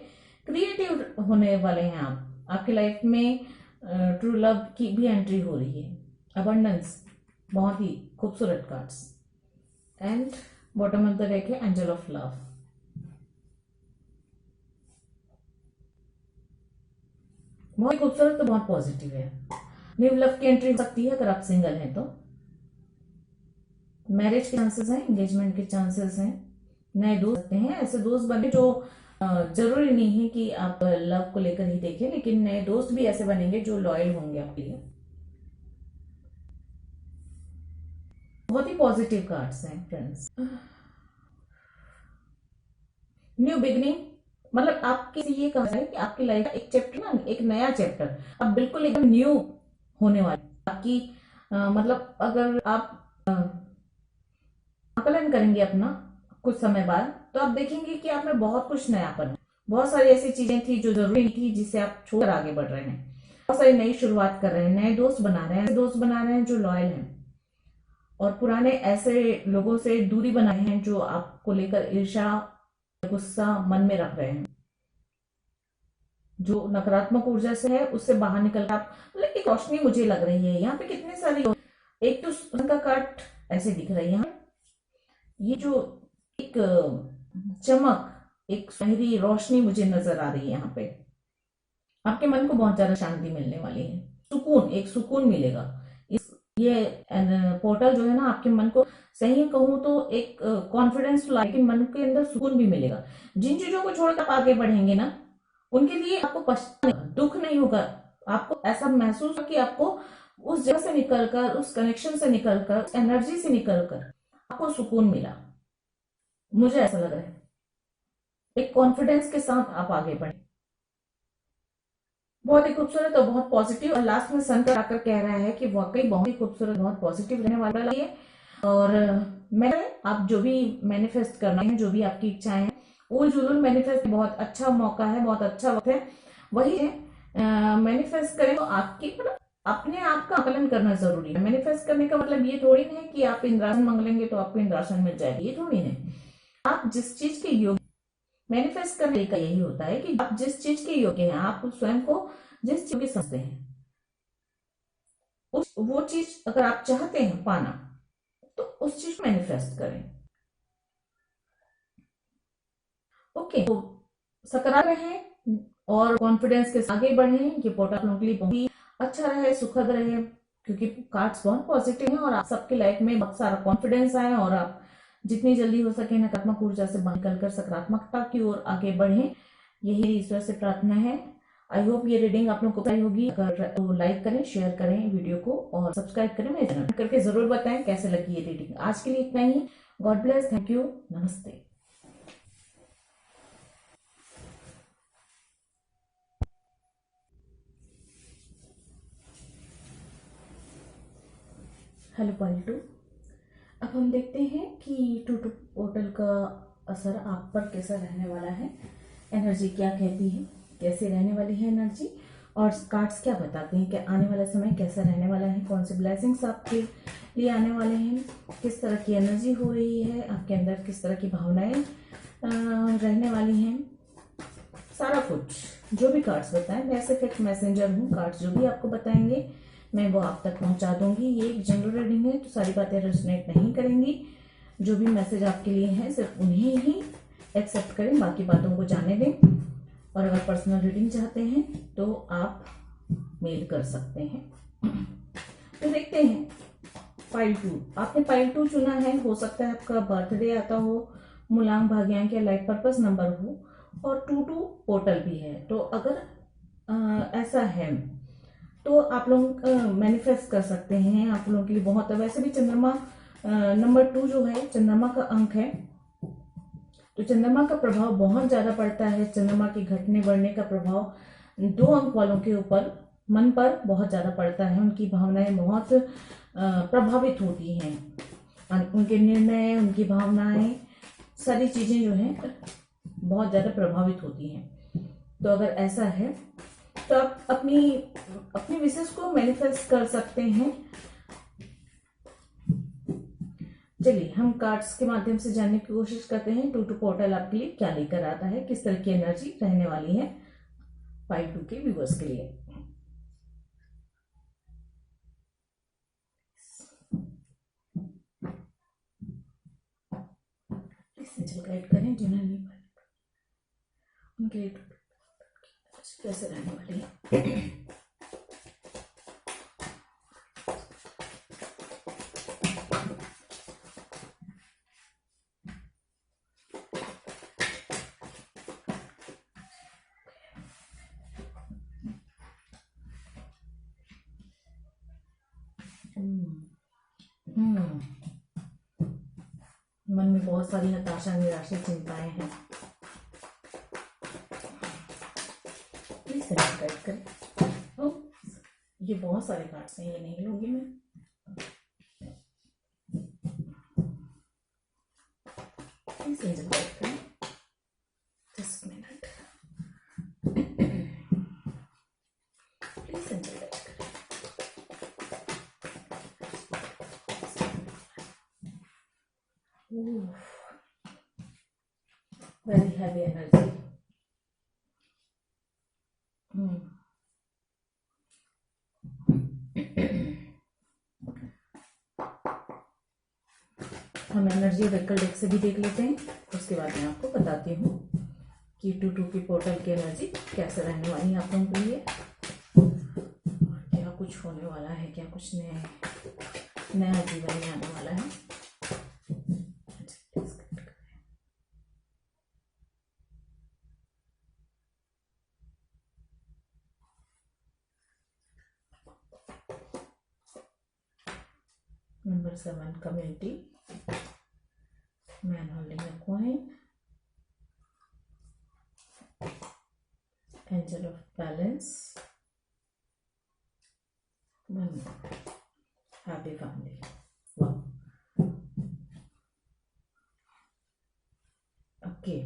क्रिएटिव होने वाले हैं आप। आपकी लाइफ में ट्रू लव की भी एंट्री हो रही है, अबंडेंस, बहुत ही खूबसूरत cards. And bottom of the deck है एंजल ऑफ लव। बहुत खूबसूरत, तो बहुत पॉजिटिव है। न्यू लव की एंट्री हो सकती है अगर आप सिंगल हैं तो। मैरिज के चांसेस हैं, एंगेजमेंट के चांसेस हैं, नए दोस्त सकते हैं। ऐसे दोस्त बने जो जरूरी नहीं है कि आप लव को लेकर ही देखें, लेकिन नए दोस्त भी ऐसे बनेंगे जो लॉयल होंगे आपके लिए। बहुत ही पॉजिटिव कार्ड्स हैं फ्रेंड्स। न्यू बिगनिंग, मतलब आपके ये कहा जाए कि आपकी लाइफ का एक चैप्टर ना, एक नया चैप्टर अब बिल्कुल एकदम न्यू होने वाला आपकी। मतलब अगर आप आकलन करेंगे अपना कुछ समय बाद, तो आप देखेंगे कि आप में बहुत कुछ नयापन है। बहुत सारी ऐसी चीजें थी जो जरूरी थी, जिससे आप छोड़कर आगे बढ़ रहे हैं। बहुत सारी नई शुरुआत कर रहे हैं, नए दोस्त बना रहे हैं, ऐसे दोस्त बना रहे हैं जो लॉयल हैं, और पुराने ऐसे लोगों से दूरी बनाए हैं जो आपको लेकर ईर्ष्या, गुस्सा मन में रख रहे हैं। जो नकारात्मक ऊर्जा से है उससे बाहर निकल कर आप, मतलब एक रोशनी मुझे लग रही है। यहाँ पे कितने सारे, एक तो उनका कार्ड ऐसे दिख रही है यहाँ, ये जो एक चमक, एक सुनहरी रोशनी मुझे नजर आ रही है यहाँ पे। आपके मन को बहुत ज्यादा शांति मिलने वाली है, सुकून, एक सुकून मिलेगा। ये पोर्टल जो है ना, आपके मन को, सही कहूं तो एक कॉन्फिडेंस, लेकिन मन के अंदर सुकून भी मिलेगा। जिन चीजों को छोड़कर आप आगे बढ़ेंगे ना, उनके लिए आपको पछतावा, दुख नहीं होगा। आपको ऐसा महसूस हो कि आपको उस जगह से निकलकर, उस कनेक्शन से निकलकर, उस एनर्जी से निकलकर आपको सुकून मिला। मुझे ऐसा लग रहा है एक कॉन्फिडेंस के साथ आप आगे बढ़े। बहुत ही खूबसूरत और बहुत पॉजिटिव, और लास्ट में सन का आकर कह रहा है कि वाकई बहुत ही खूबसूरत, बहुत पॉजिटिव रहने वाला है। और मैं आप जो भी मैनिफेस्ट करना है, जो भी आपकी इच्छाएं हैं, वो जुलून मैनिफेस्ट बहुत अच्छा मौका है, बहुत अच्छा वक्त है। वही है, मैनिफेस्ट करें तो आपकी मतलब अपने आप का आकलन करना जरूरी है। मैनिफेस्ट करने का मतलब ये थोड़ी नहीं है कि आप इंद्रासन मांगेंगे तो आपको इंद्रासन मिल जाएगी, ये थोड़ी है। आप जिस चीज के योग्य, मैनिफेस्ट करने का यही होता है कि आप जिस चीज के योग्य हैं, आप स्वयं को जिस चीज के समझते हैं, वो चीज अगर आप चाहते हैं पाना, तो उस चीज को मैनिफेस्ट करें। ओके, तो सकारात्मक रहें और कॉन्फिडेंस के साथ आगे बढ़ें। ये पोर्टल आप लोगों के लिए बहुत ही अच्छा रहे, सुखद रहे, क्योंकि कार्ड्स बहुत पॉजिटिव हैं और आप सबके लाइफ में बहुत सारा कॉन्फिडेंस आए और आप जितनी जल्दी हो सके नकारात्मक ऊर्जा से बाहर निकलकर सकारात्मकता की ओर आगे बढ़ें, यही ईश्वर से प्रार्थना है। आई होप ये रीडिंग आप लोगों को पसंद होगी। अगर तो लाइक करें, शेयर करें वीडियो को और सब्सक्राइब करें, मेरे चैनल करके जरूर बताएं कैसे लगी ये रीडिंग। आज के लिए इतना ही। गॉड ब्लेस, थैंक यू, नमस्ते। Hello part 2। अब हम देखते हैं कि टू पोर्टल का असर आप पर कैसा रहने वाला है, एनर्जी क्या कहती है, कैसे रहने वाली है एनर्जी, और कार्ड्स क्या बताते हैं कि आने वाला समय कैसा रहने वाला है, कौन से ब्लेसिंग्स आपके लिए आने वाले हैं, किस तरह की एनर्जी हो रही है आपके अंदर, किस तरह की भावनाएं रहने वाली हैं, सारा कुछ जो भी कार्ड्स बताएं। मैं सिर्फ एक मैसेंजर हूँ, कार्ड्स जो भी आपको बताएंगे मैं वो आप तक पहुंचा दूंगी। ये एक जनरल रीडिंग है तो सारी बातें रेजोनेट नहीं करेंगी। जो भी मैसेज आपके लिए है सिर्फ उन्हें ही एक्सेप्ट करें, बाकी बातों को जाने दें। और अगर पर्सनल रीडिंग चाहते हैं तो आप मेल कर सकते हैं। तो देखते हैं पाइल 2। आपने पाइल 2 चुना है, हो सकता है आपका बर्थडे आता हो, मूलांक भाग्यांक या लाइफ पर्पस नंबर हो, और 2 पोर्टल भी है। तो अगर ऐसा है तो आप लोग मैनिफेस्ट कर सकते हैं। आप लोगों के लिए बहुत, वैसे भी चंद्रमा नंबर 2 जो है चंद्रमा का अंक है, तो चंद्रमा का प्रभाव बहुत ज्यादा पड़ता है। चंद्रमा के घटने बढ़ने का प्रभाव 2 अंक वालों के ऊपर, मन पर बहुत ज्यादा पड़ता है। उनकी भावनाएं बहुत प्रभावित होती हैं, उनके निर्णय, उनकी भावनाएं, सारी चीजें जो है बहुत ज्यादा प्रभावित होती हैं। तो अगर ऐसा है तो आप अपनी अपनी विशेष को मैनिफेस्ट कर सकते हैं। चलिए हम कार्ड्स के माध्यम से जानने की कोशिश करते हैं 2 पोर्टल आपके लिए क्या लेकर आता है, किस तरह की एनर्जी रहने वाली है पाइल 2 के व्यूअर्स के लिए। गाइड करें जिन्होंने उनके लिए कैसे रहने वाली है। मन में बहुत सारी हताशा, निराशा, चिंताएं हैं। प्लीज गाइड करें। ओ, ये बहुत सारे कार्ड्स हैं, ये नहीं लूंगी मैं। प्लीज गाइड करें, जस्ट मिनट। प्लीज गाइड करें। Very heavy energy. हम एनर्जी वेक्टर डेक से भी देख लेते हैं, उसके बाद मैं आपको बताती हूँ कि 2 की पोर्टल की एनर्जी कैसे रहने वाली है आप लोगों के लिए, क्या कुछ होने वाला है, क्या कुछ नया जीवन में आने वाला है। Number 7, community. Man holding a coin. Angel of balance. One more. Happy family. Wow. Okay.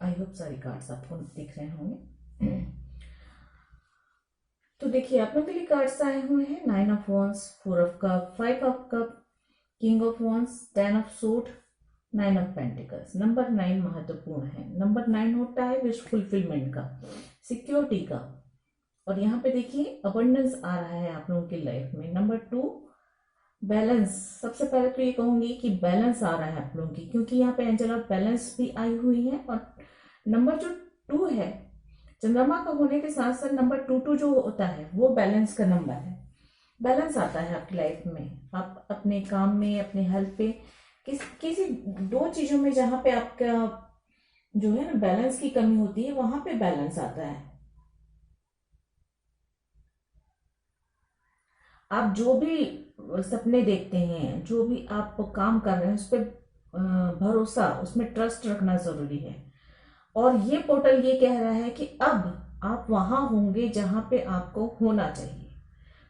I hope सारी कार्ड्स आपको दिख रहे होंगे। तो देखिए आप लोग के लिए कार्ड्स आए हुए हैं 9 of wands, 4 of cup, 5 of cup, king of wands, 10 of suit, 9 of pentacles. Number 9 महत्वपूर्ण है। नंबर 9 होता है विश फुलफिलमेंट का, सिक्योरिटी का, और यहाँ पे देखिए अबंडेंस आ रहा है आप लोगों की लाइफ में। Number 2 balance. सबसे पहले तो ये कहूंगी कि बैलेंस आ रहा है आप लोगों की, क्योंकि यहाँ पे एंजल ऑफ बैलेंस भी आई हुई है। और नंबर जो 2 है चंद्रमा का होने के साथ साथ नंबर 2 जो होता है वो बैलेंस का नंबर है। बैलेंस आता है आपकी लाइफ में, आप अपने काम में, अपने हेल्थ पे, किसी 2 चीजों में जहां पे आपका जो है ना बैलेंस की कमी होती है वहां पे बैलेंस आता है। आप जो भी सपने देखते हैं, जो भी आप काम कर रहे हैं, उस पर भरोसा, उसमें ट्रस्ट रखना जरूरी है। और ये पोर्टल ये कह रहा है कि अब आप वहां होंगे जहां पे आपको होना चाहिए।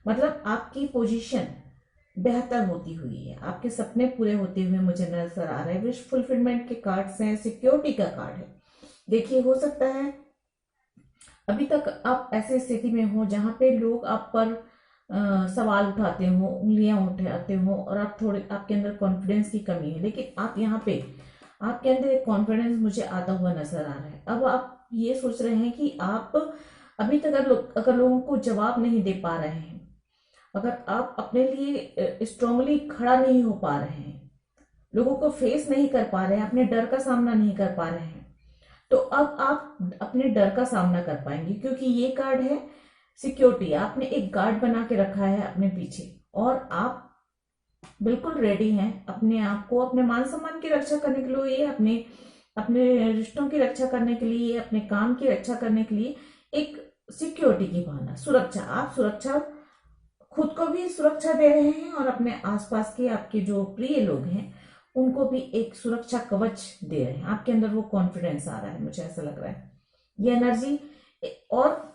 मतलब आपकी पोजीशन बेहतर होती हुई है, आपके सपने पूरे होते हुए मुझे नजर आ रहे हैं। विश फुलफिलमेंट के कार्ड्स हैं, सिक्योरिटी का कार्ड है। देखिए हो सकता है अभी तक आप ऐसी स्थिति में हो जहां पे लोग आप पर सवाल उठाते हो, उंगलियां उठाते हो, और आप थोड़े आपके अंदर कॉन्फिडेंस की कमी है, लेकिन आप यहाँ पे आपके अंदर एक कॉन्फिडेंस मुझे आता हुआ नजर आ रहा है। अब आप ये सोच रहे हैं कि आप अभी तक अगर लोगों को जवाब नहीं दे पा रहे हैं, अगर आप अपने लिए स्ट्रांगली खड़ा नहीं हो पा रहे हैं, लोगों को फेस नहीं कर पा रहे हैं, अपने डर का सामना नहीं कर पा रहे हैं, तो अब आप अपने डर का सामना कर पाएंगे, क्योंकि ये कार्ड है सिक्योरिटी। आपने एक गार्ड बना के रखा है अपने पीछे, और आप बिल्कुल रेडी हैं अपने आप को, अपने मान सम्मान की रक्षा करने के लिए, अपने अपने रिश्तों की रक्षा करने के लिए, अपने काम की रक्षा करने के लिए एक सिक्योरिटी की भावना, सुरक्षा। आप सुरक्षा, खुद को भी सुरक्षा दे रहे हैं और अपने आसपास के आपके जो प्रिय लोग हैं उनको भी एक सुरक्षा कवच दे रहे हैं। आपके अंदर वो कॉन्फिडेंस आ रहा है, मुझे ऐसा लग रहा है ये एनर्जी। और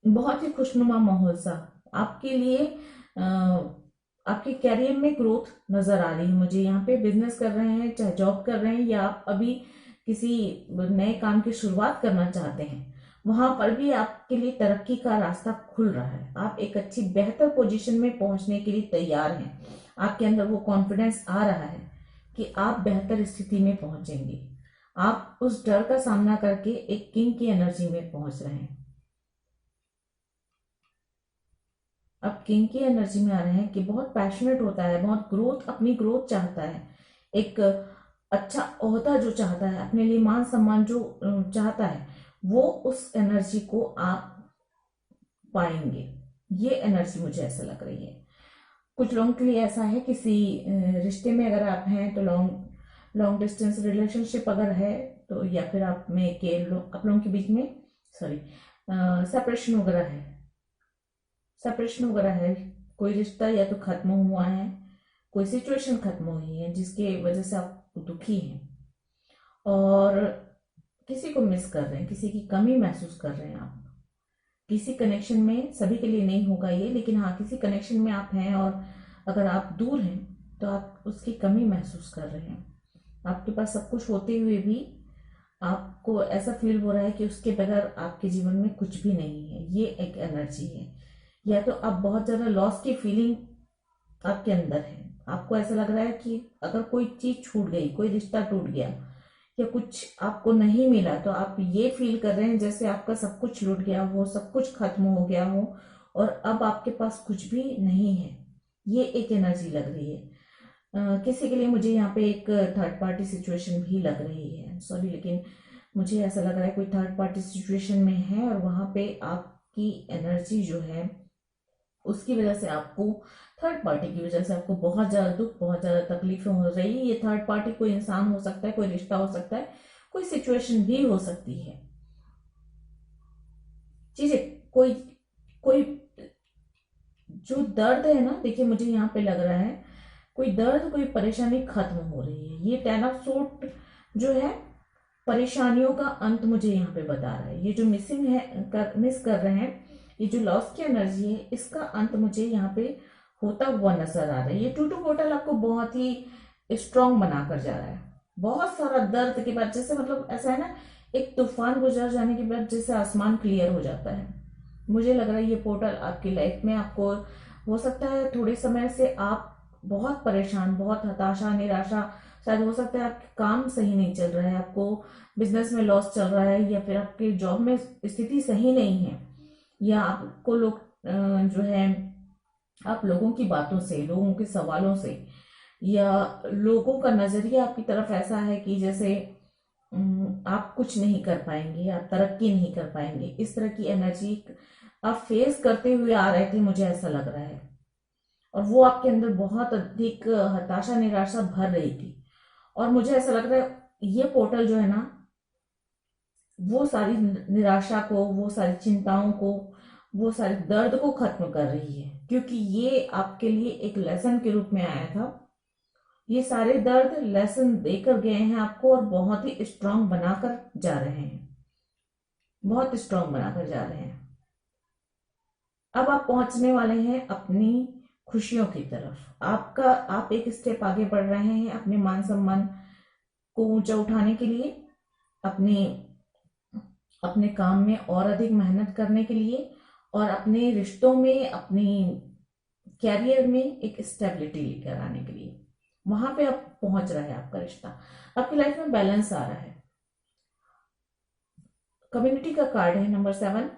बहुत ही खुशनुमा माहौल सा आपके लिए, आपके कैरियर में ग्रोथ नजर आ रही है मुझे। यहाँ पे बिजनेस कर रहे हैं, चाहे जॉब कर रहे हैं, या आप अभी किसी नए काम की शुरुआत करना चाहते हैं, वहां पर भी आपके लिए तरक्की का रास्ता खुल रहा है। आप एक अच्छी बेहतर पोजीशन में पहुंचने के लिए तैयार हैं। आपके अंदर वो कॉन्फिडेंस आ रहा है कि आप बेहतर स्थिति में पहुंचेंगे। आप उस डर का सामना करके एक किंग की एनर्जी में पहुंच रहे हैं। अब किंग की एनर्जी में आ रहे हैं कि बहुत पैशनेट होता है, बहुत ग्रोथ, अपनी ग्रोथ चाहता है, एक अच्छा ओहदा जो चाहता है, अपने लिए मान सम्मान जो चाहता है, वो उस एनर्जी को आप पाएंगे। ये एनर्जी मुझे ऐसा लग रही है। कुछ लोगों के लिए ऐसा है, किसी रिश्ते में अगर आप हैं तो लॉन्ग डिस्टेंस रिलेशनशिप अगर है तो, या फिर आप लोगों के बीच में सेपरेशन वगैरह है, कोई रिश्ता या तो खत्म हुआ है, कोई सिचुएशन खत्म हुई है जिसके वजह से आप दुखी हैं, और किसी को मिस कर रहे हैं, किसी की कमी महसूस कर रहे हैं आप किसी कनेक्शन में। सभी के लिए नहीं होगा ये, लेकिन हाँ किसी कनेक्शन में आप हैं, और अगर आप दूर हैं तो आप उसकी कमी महसूस कर रहे हैं। आपके पास सब कुछ होते हुए भी आपको ऐसा फील हो रहा है कि उसके बगैर आपके जीवन में कुछ भी नहीं है। ये एक एनर्जी है। या तो आप बहुत ज्यादा लॉस की फीलिंग आपके अंदर है, आपको ऐसा लग रहा है कि अगर कोई चीज छूट गई, कोई रिश्ता टूट गया, या कुछ आपको नहीं मिला, तो आप ये फील कर रहे हैं जैसे आपका सब कुछ लूट गया हो, सब कुछ खत्म हो गया हो, और अब आपके पास कुछ भी नहीं है। ये एक एनर्जी लग रही है। किसी के लिए मुझे यहाँ पे एक थर्ड पार्टी सिचुएशन भी लग रही है, सॉरी, लेकिन मुझे ऐसा लग रहा है कोई थर्ड पार्टी सिचुएशन में है, और वहां पे आपकी एनर्जी जो है उसकी वजह से आपको, थर्ड पार्टी की वजह से आपको बहुत ज्यादा दुख, बहुत ज्यादा तकलीफें हो रही है। ये थर्ड पार्टी कोई इंसान हो सकता है, कोई रिश्ता हो सकता है, कोई सिचुएशन भी हो सकती है। चीजें कोई जो दर्द है ना, देखिए मुझे यहाँ पे लग रहा है कोई दर्द, कोई परेशानी खत्म हो रही है। ये 10 ऑफ सूट जो है परेशानियों का अंत मुझे यहाँ पे बता रहा है। ये जो मिसिंग है, मिस कर रहे हैं, ये जो लॉस की एनर्जी है, इसका अंत मुझे यहाँ पे होता हुआ नजर आ रहा है। ये 2-2 पोर्टल आपको बहुत ही स्ट्रांग बनाकर जा रहा है। बहुत सारा दर्द के बाद, जैसे मतलब ऐसा है ना, एक तूफान गुजर जाने के बाद जैसे आसमान क्लियर हो जाता है, मुझे लग रहा है ये पोर्टल आपकी लाइफ में आपको हो सकता है थोड़े समय से आप बहुत परेशान, बहुत हताशा, निराशा, शायद हो सकता है आपके काम सही नहीं चल रहा है, आपको बिजनेस में लॉस चल रहा है, या फिर आपके जॉब में स्थिति सही नहीं है, या आपको लोग जो है आप लोगों की बातों से, लोगों के सवालों से, या लोगों का नजरिया आपकी तरफ ऐसा है कि जैसे आप कुछ नहीं कर पाएंगे, आप तरक्की नहीं कर पाएंगे, इस तरह की एनर्जी आप फेस करते हुए आ रहे थे, मुझे ऐसा लग रहा है। और वो आपके अंदर बहुत अधिक हताशा, निराशा भर रही थी। और मुझे ऐसा लग रहा है ये पोर्टल जो है ना, वो सारी निराशा को, वो सारी चिंताओं को, वो सारे दर्द को खत्म कर रही है, क्योंकि ये आपके लिए एक लेसन के रूप में आया था। ये सारे दर्द लेसन देकर गए हैं आपको, और बहुत ही स्ट्रांग बनाकर जा रहे हैं, बहुत स्ट्रांग बनाकर जा रहे हैं। अब आप पहुंचने वाले हैं अपनी खुशियों की तरफ। आप एक स्टेप आगे बढ़ रहे हैं अपने मान सम्मान को ऊंचा उठाने के लिए, अपने अपने काम में और अधिक मेहनत करने के लिए, और अपने रिश्तों में, अपनी कैरियर में एक स्टेबिलिटी लेकर आने के लिए। वहां पे आप पहुंच रहा है आपका रिश्ता, आपकी लाइफ में बैलेंस आ रहा है। कम्युनिटी का कार्ड है नंबर 7।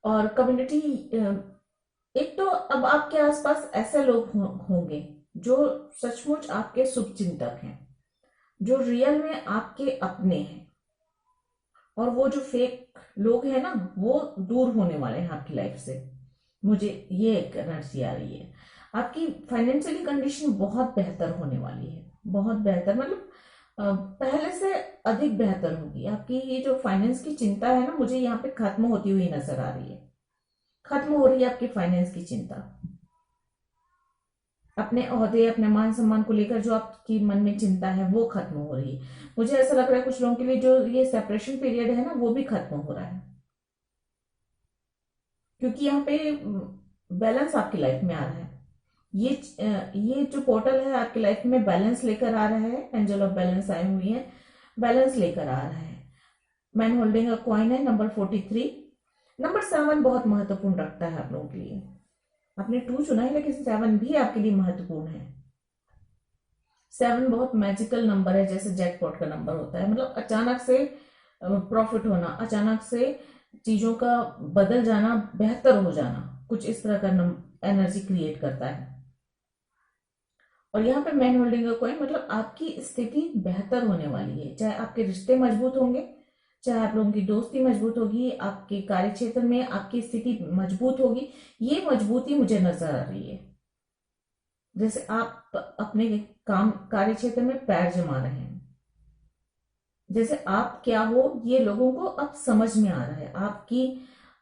और कम्युनिटी, एक तो अब आपके आसपास ऐसे लोग होंगे जो सचमुच आपके शुभचिंतक हैं, जो रियल में आपके अपने हैं, और वो जो फेक लोग हैं ना, वो दूर होने वाले हैं आपकी लाइफ से। मुझे ये एक एनर्जी आ रही है। आपकी फाइनेंशियली कंडीशन बहुत बेहतर होने वाली है, बहुत बेहतर, मतलब पहले से अधिक बेहतर होगी। आपकी ये जो फाइनेंस की चिंता है ना, मुझे यहाँ पे खत्म होती हुई नजर आ रही है। खत्म हो रही है आपकी फाइनेंस की चिंता। अपने ओहदे, अपने मान सम्मान को लेकर जो आपकी मन में चिंता है, वो खत्म हो रही है। मुझे ऐसा लग रहा है कुछ लोगों के लिए जो ये सेपरेशन पीरियड है ना, वो भी खत्म हो रहा है, क्योंकि यहाँ पे बैलेंस आपकी लाइफ में आ रहा है। ये जो पोर्टल है आपकी लाइफ में बैलेंस लेकर आ रहा है। एंजल ऑफ बैलेंस आई हुई है, बैलेंस लेकर आ रहा है। मैन होल्डिंग अ कॉइन है नंबर 43। नंबर 7 बहुत महत्वपूर्ण रखता है आप लोगों के लिए। आपने 2 चुना है, लेकिन 7 भी आपके लिए महत्वपूर्ण है। 7 बहुत मैजिकल नंबर है, जैसे जैकपॉट का नंबर होता है, मतलब अचानक से प्रॉफिट होना, अचानक से चीजों का बदल जाना, बेहतर हो जाना, कुछ इस तरह का एनर्जी क्रिएट करता है। और यहाँ पे मैन होल्डिंग अ कॉइन मतलब आपकी स्थिति बेहतर होने वाली है। चाहे आपके रिश्ते मजबूत होंगे, चाहे आप लोगों की दोस्ती मजबूत होगी, आपके कार्य क्षेत्र में आपकी स्थिति मजबूत होगी। ये मजबूती मुझे नजर आ रही है, जैसे आप अपने काम कार्य क्षेत्र में पैर जमा रहे हैं, जैसे आप क्या हो ये लोगों को अब समझ में आ रहा है।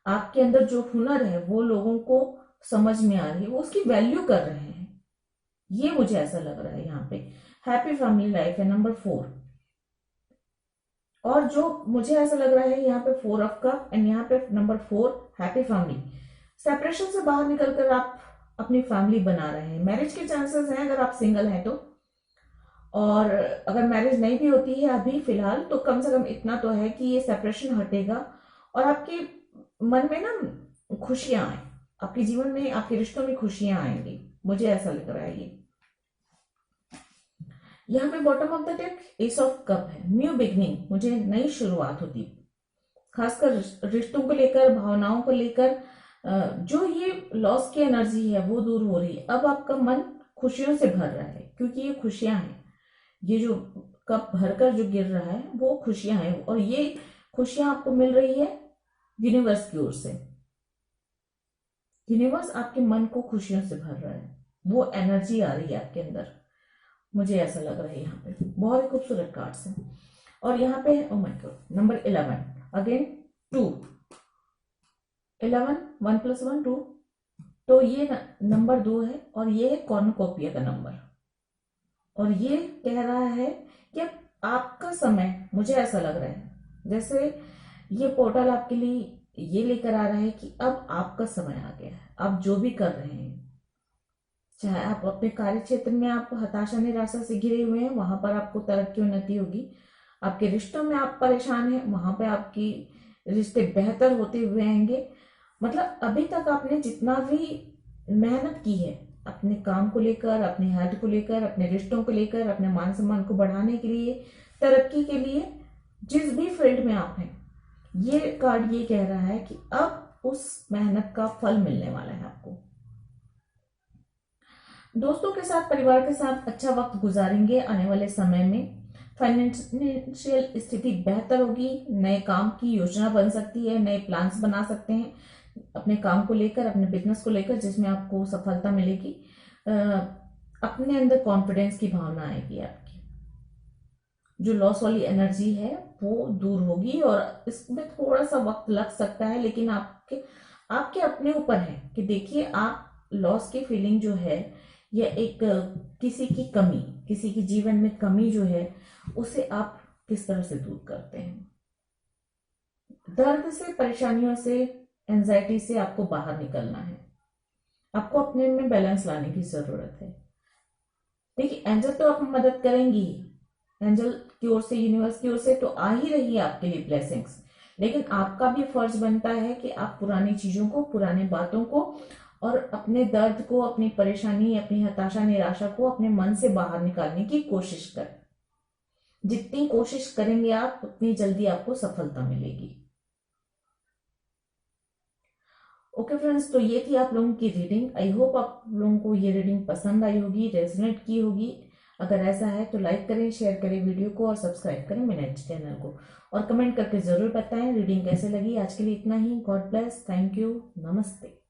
आपके अंदर जो हुनर है वो लोगों को समझ में आ रही है, वो उसकी वैल्यू कर रहे हैं। ये मुझे ऐसा लग रहा है। यहाँ पे हैप्पी फैमिली लाइफ है नंबर 4। और जो मुझे ऐसा लग रहा है यहाँ पे 4 ऑफ कप एंड यहाँ पे नंबर 4 हैप्पी फैमिली। सेपरेशन से बाहर निकलकर आप अपनी फैमिली बना रहे हैं। मैरिज के चांसेस हैं अगर आप सिंगल हैं तो, और अगर मैरिज नहीं भी होती है अभी फिलहाल, तो कम से कम इतना तो है कि ये सेपरेशन हटेगा और आपके मन में ना खुशियां आए, आपके जीवन में, आपके रिश्तों में खुशियां आएंगी। मुझे ऐसा लग रहा है। ये यहाँ पे bottom of the deck S of cup है, न्यू बिगनिंग, मुझे नई शुरुआत होती, खासकर रिश्तों को लेकर, भावनाओं को लेकर। जो ये लॉस की एनर्जी है वो दूर हो रही है। अब आपका मन खुशियों से भर रहा है, क्योंकि ये खुशियां हैं। ये जो कप भरकर जो गिर रहा है वो खुशियां हैं, और ये खुशियां आपको मिल रही है यूनिवर्स की ओर से। यूनिवर्स आपके मन को खुशियों से भर रहा है, वो एनर्जी आ रही है आपके अंदर। मुझे ऐसा लग रहा है। यहाँ पे बहुत ही खूबसूरत कार्ड्स हैं। और यहाँ पे oh my God number 11 again 2, 11 1 + 1 2, तो ये नंबर 2 है और ये है कॉर्नुकोपिया का नंबर। और ये कह रहा है कि अब आपका समय, मुझे ऐसा लग रहा है जैसे ये पोर्टल आपके लिए ये लेकर आ रहा है कि अब आपका समय आ गया है। आप जो भी कर रहे हैं, चाहे आप अपने कार्य क्षेत्र में आप हताशा निराशा से घिरे हुए हैं, वहां पर आपको तरक्की उन्नति होगी। आपके रिश्तों में आप परेशान हैं, वहां पर आपकी रिश्ते बेहतर होते हुए आएंगे। मतलब अभी तक आपने जितना भी मेहनत की है अपने काम को लेकर, अपने हेल्थ को लेकर, अपने रिश्तों को लेकर, अपने मान सम्मान को बढ़ाने के लिए, तरक्की के लिए, जिस भी फील्ड में आप हैं, ये कार्ड ये कह रहा है कि अब उस मेहनत का फल मिलने वाला है आपको। दोस्तों के साथ, परिवार के साथ अच्छा वक्त गुजारेंगे। आने वाले समय में फाइनेंशियल स्थिति बेहतर होगी। नए काम की योजना बन सकती है, नए प्लान्स बना सकते हैं अपने काम को लेकर, अपने बिजनेस को लेकर, जिसमें आपको सफलता मिलेगी। अपने अंदर कॉन्फिडेंस की भावना आएगी। आपकी जो लॉस वाली एनर्जी है वो दूर होगी और इसमें थोड़ा सा वक्त लग सकता है, लेकिन आपके आपके अपने ऊपर है कि देखिए आप लॉस की फीलिंग जो है, या एक किसी की कमी, किसी की जीवन में कमी जो है, उसे आप किस तरह से दूर करते हैं। दर्द से, परेशानियों से, एंजाइटी से आपको बाहर निकलना है। आपको अपने में बैलेंस लाने की जरूरत है। देखिए, एंजल तो आप मदद करेंगी, एंजल की ओर से, यूनिवर्स की ओर से तो आ ही रही है आपके लिए ब्लेसिंग्स, लेकिन आपका भी फर्ज बनता है कि आप पुरानी चीजों को, पुरानी बातों को और अपने दर्द को, अपनी परेशानी, अपनी हताशा निराशा को अपने मन से बाहर निकालने की कोशिश करें। जितनी कोशिश करेंगे आप, उतनी जल्दी आपको सफलता मिलेगी। ओके फ्रेंड्स, तो ये थी आप लोगों की रीडिंग। आई होप आप लोगों को ये रीडिंग पसंद आई होगी, रेजोनेट की होगी। अगर ऐसा है तो लाइक करें, शेयर करें वीडियो को और सब्सक्राइब करें मेरे चैनल को, और कमेंट करके जरूर बताएं रीडिंग कैसे लगी। आज के लिए इतना ही। गॉड ब्लेस, थैंक यू, नमस्ते।